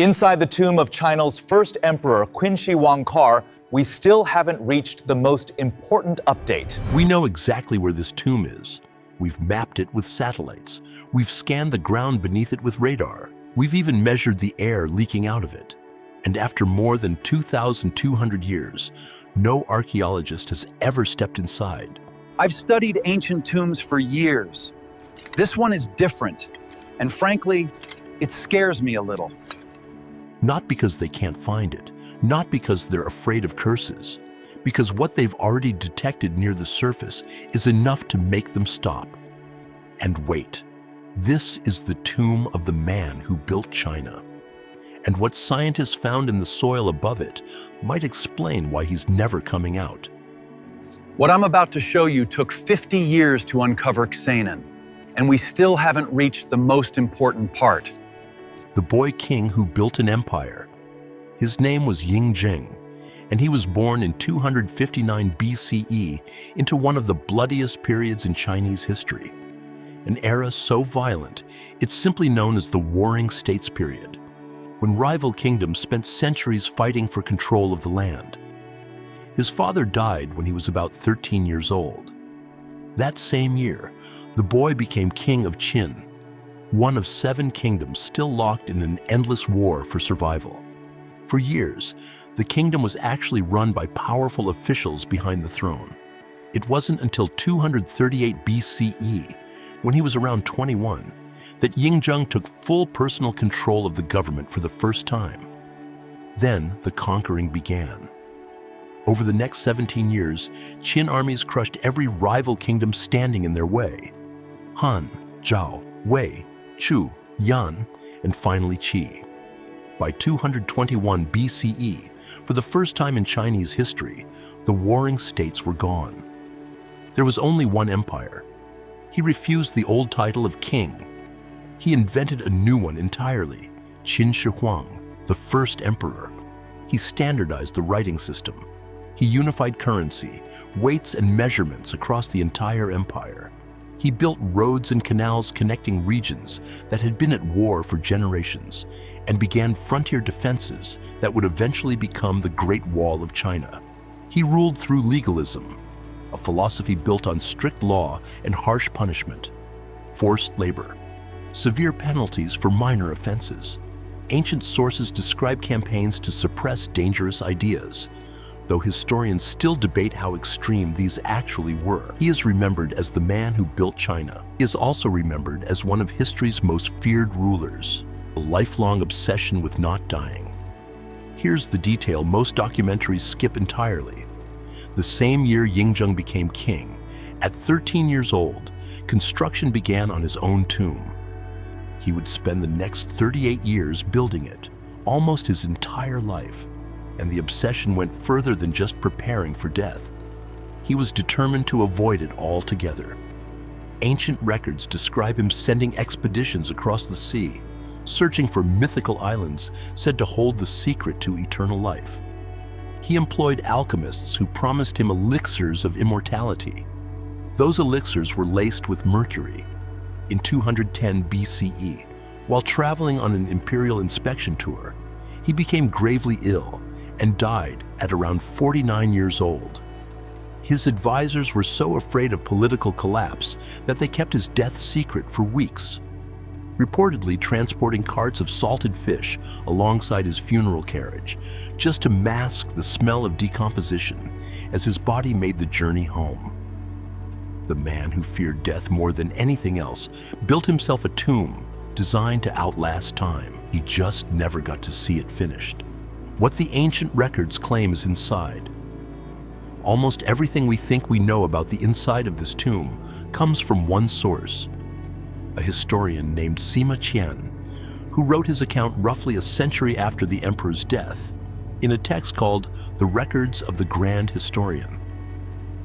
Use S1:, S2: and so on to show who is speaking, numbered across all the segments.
S1: Inside the tomb of China's first emperor, Qin Shi Huang, we still haven't reached the most important update.
S2: We know exactly where this tomb is. We've mapped it with satellites. We've scanned the ground beneath it with radar. We've even measured the air leaking out of it. And after more than 2,200 years, no archaeologist has ever stepped inside.
S3: I've studied ancient tombs for years. This one is different, and frankly, it scares me a little.
S2: Not because they can't find it, not because they're afraid of curses, because what they've already detected near the surface is enough to make them stop. And wait, this is the tomb of the man who built China. And what scientists found in the soil above it might explain why he's never coming out.
S3: What I'm about to show you took 50 years to uncover Xianan, and we still haven't reached the most important part.
S2: The boy king who built an empire. His name was Ying Jing, and he was born in 259 BCE into one of the bloodiest periods in Chinese history. An era so violent, it's simply known as the Warring States period, when rival kingdoms spent centuries fighting for control of the land. His father died when he was about 13 years old. That same year, the boy became king of Qin, one of 7 kingdoms still locked in an endless war for survival. For years, the kingdom was actually run by powerful officials behind the throne. It wasn't until 238 BCE, when he was around 21, that Ying Jing took full personal control of the government for the first time. Then the conquering began. Over the next 17 years, Qin armies crushed every rival kingdom standing in their way. Han, Zhao, Wei, Chu, Yan, and finally Qi. By 221 BCE, for the first time in Chinese history, the warring states were gone. There was only one empire. He refused the old title of king. He invented a new one entirely, Qin Shi Huang, the first emperor. He standardized the writing system. He unified currency, weights and measurements across the entire empire. He built roads and canals connecting regions that had been at war for generations and began frontier defenses that would eventually become the Great Wall of China. He ruled through legalism, a philosophy built on strict law and harsh punishment, forced labor, severe penalties for minor offenses. Ancient sources describe campaigns to suppress dangerous ideas, though historians still debate how extreme these actually were. He is remembered as the man who built China. He is also remembered as one of history's most feared rulers, a lifelong obsession with not dying. Here's the detail most documentaries skip entirely. The same year Ying Jing became king, at 13 years old, construction began on his own tomb. He would spend the next 38 years building it, almost his entire life. And the obsession went further than just preparing for death. He was determined to avoid it altogether. Ancient records describe him sending expeditions across the sea, searching for mythical islands said to hold the secret to eternal life. He employed alchemists who promised him elixirs of immortality. Those elixirs were laced with mercury. In 210 BCE, while traveling on an imperial inspection tour, he became gravely ill and died at around 49 years old. His advisors were so afraid of political collapse that they kept his death secret for weeks, reportedly transporting carts of salted fish alongside his funeral carriage, just to mask the smell of decomposition as his body made the journey home. The man who feared death more than anything else built himself a tomb designed to outlast time. He just never got to see it finished. What the ancient records claim is inside. Almost everything we think we know about the inside of this tomb comes from one source, a historian named Sima Qian, who wrote his account roughly a century after the emperor's death, in a text called The Records of the Grand Historian.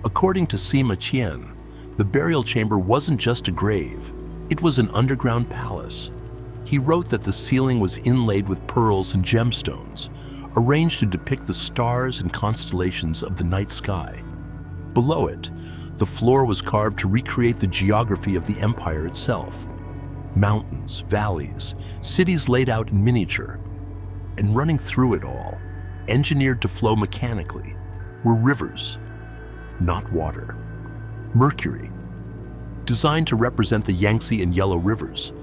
S2: According to Sima Qian, the burial chamber wasn't just a grave, it was an underground palace. He wrote that the ceiling was inlaid with pearls and gemstones, arranged to depict the stars and constellations of the night sky. Below it, the floor was carved to recreate the geography of the empire itself. Mountains, valleys, cities laid out in miniature. And running through it all, engineered to flow mechanically, were rivers, not water. Mercury, designed to represent the Yangtze and Yellow rivers,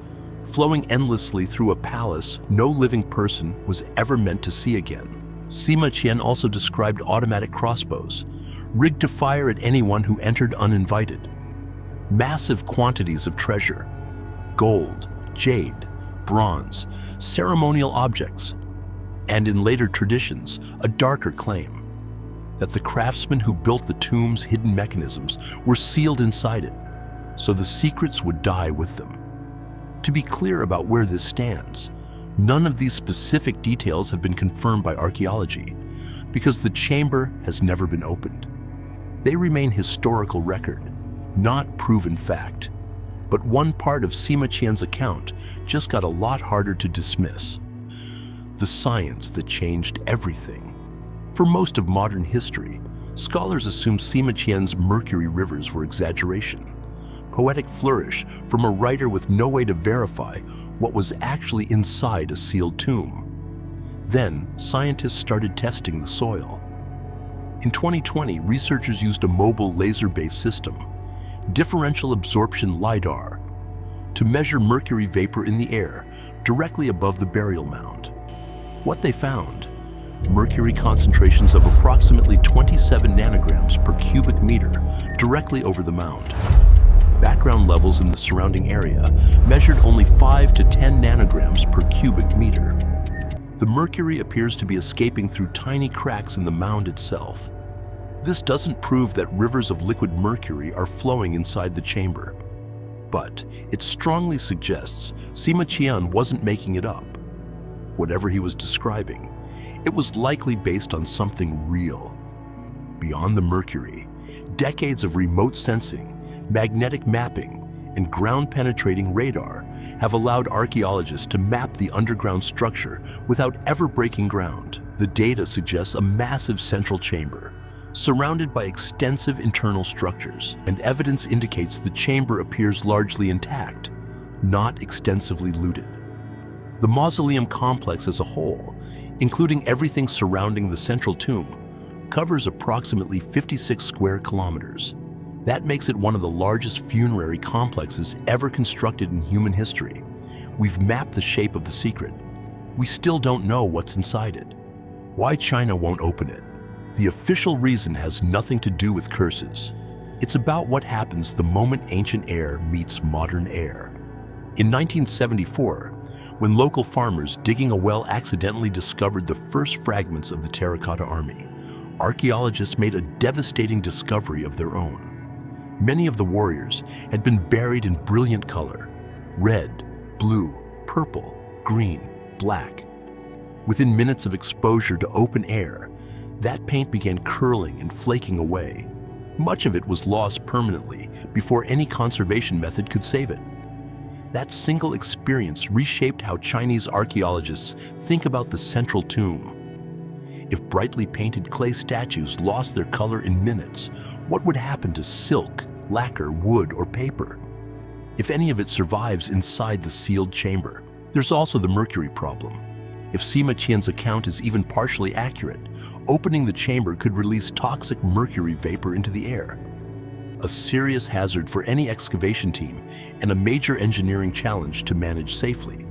S2: flowing endlessly through a palace no living person was ever meant to see again. Sima Qian also described automatic crossbows, rigged to fire at anyone who entered uninvited. Massive quantities of treasure, gold, jade, bronze, ceremonial objects, and in later traditions, a darker claim that the craftsmen who built the tomb's hidden mechanisms were sealed inside it, so the secrets would die with them. To be clear about where this stands, none of these specific details have been confirmed by archaeology because the chamber has never been opened. They remain historical record, not proven fact. But one part of Sima Qian's account just got a lot harder to dismiss. The science that changed everything. For most of modern history, scholars assume Sima Qian's Mercury rivers were exaggeration, poetic flourish from a writer with no way to verify what was actually inside a sealed tomb. Then, scientists started testing the soil. In 2020, researchers used a mobile laser-based system, differential absorption LiDAR, to measure mercury vapor in the air directly above the burial mound. What they found: mercury concentrations of approximately 27 nanograms per cubic meter directly over the mound. Background levels in the surrounding area measured only 5 to 10 nanograms per cubic meter. The mercury appears to be escaping through tiny cracks in the mound itself. This doesn't prove that rivers of liquid mercury are flowing inside the chamber, but it strongly suggests Sima Qian wasn't making it up. Whatever he was describing, it was likely based on something real. Beyond the mercury, decades of remote sensing, magnetic mapping, and ground-penetrating radar have allowed archaeologists to map the underground structure without ever breaking ground. The data suggests a massive central chamber, surrounded by extensive internal structures, and evidence indicates the chamber appears largely intact, not extensively looted. The mausoleum complex as a whole, including everything surrounding the central tomb, covers approximately 56 square kilometers. That makes it one of the largest funerary complexes ever constructed in human history. We've mapped the shape of the secret. We still don't know what's inside it. Why China won't open it? The official reason has nothing to do with curses. It's about what happens the moment ancient air meets modern air. In 1974, when local farmers digging a well accidentally discovered the first fragments of the Terracotta army, archaeologists made a devastating discovery of their own. Many of the warriors had been buried in brilliant color: red, blue, purple, green, black. Within minutes of exposure to open air, that paint began curling and flaking away. Much of it was lost permanently before any conservation method could save it. That single experience reshaped how Chinese archaeologists think about the central tomb. If brightly painted clay statues lost their color in minutes, what would happen to silk, lacquer, wood, or paper? If any of it survives inside the sealed chamber? There's also the mercury problem. If Sima Qian's account is even partially accurate, opening the chamber could release toxic mercury vapor into the air. A serious hazard for any excavation team and a major engineering challenge to manage safely.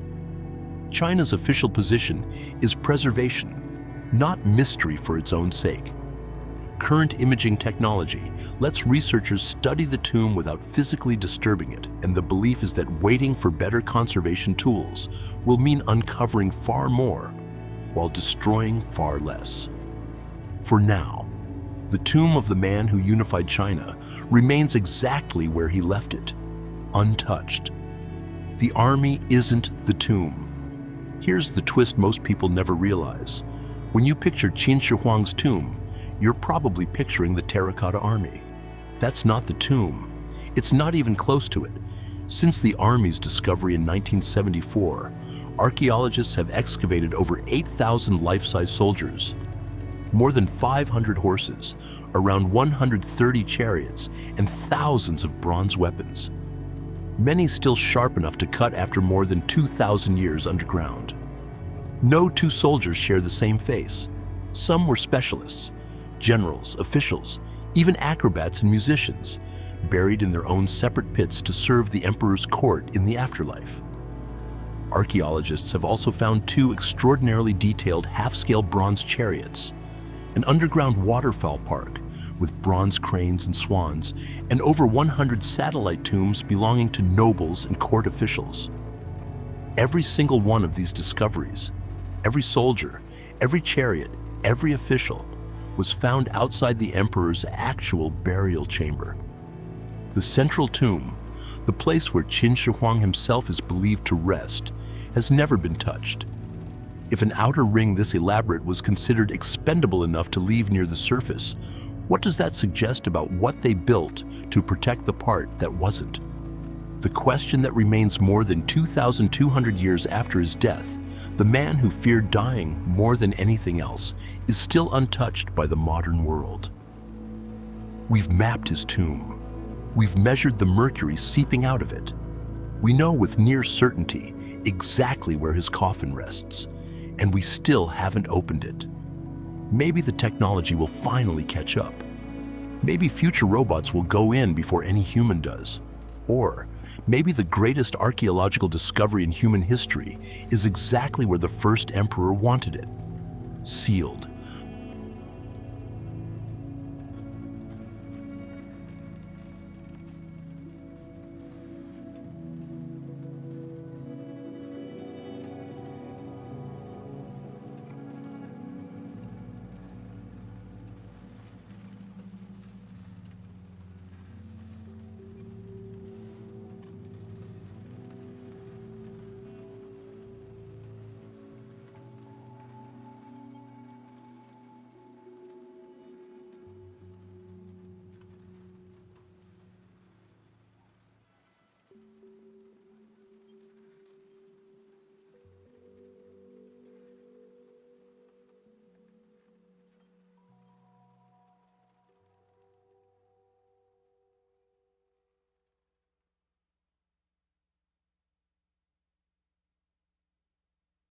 S2: China's official position is preservation, not mystery for its own sake. Current imaging technology lets researchers study the tomb without physically disturbing it, and the belief is that waiting for better conservation tools will mean uncovering far more while destroying far less. For now, the tomb of the man who unified China remains exactly where he left it, untouched. The army isn't the tomb. Here's the twist most people never realize. When you picture Qin Shi Huang's tomb, you're probably picturing the Terracotta army. That's not the tomb. It's not even close to it. Since the army's discovery in 1974, archaeologists have excavated over 8,000 life-size soldiers, more than 500 horses, around 130 chariots, and thousands of bronze weapons. Many still sharp enough to cut after more than 2,000 years underground. No two soldiers share the same face. Some were specialists, generals, officials, even acrobats and musicians, buried in their own separate pits to serve the emperor's court in the afterlife. Archaeologists have also found 2 extraordinarily detailed half-scale bronze chariots, an underground waterfowl park with bronze cranes and swans, and over 100 satellite tombs belonging to nobles and court officials. Every single one of these discoveries, every soldier, every chariot, every official, was found outside the emperor's actual burial chamber. The central tomb, the place where Qin Shi Huang himself is believed to rest, has never been touched. If an outer ring this elaborate was considered expendable enough to leave near the surface, what does that suggest about what they built to protect the part that wasn't? The question that remains more than 2,200 years after his death, the man who feared dying more than anything else, is still untouched by the modern world. We've mapped his tomb. We've measured the mercury seeping out of it. We know with near certainty exactly where his coffin rests, and we still haven't opened it. Maybe the technology will finally catch up. Maybe future robots will go in before any human does. Or maybe the greatest archaeological discovery in human history is exactly where the first emperor wanted it, sealed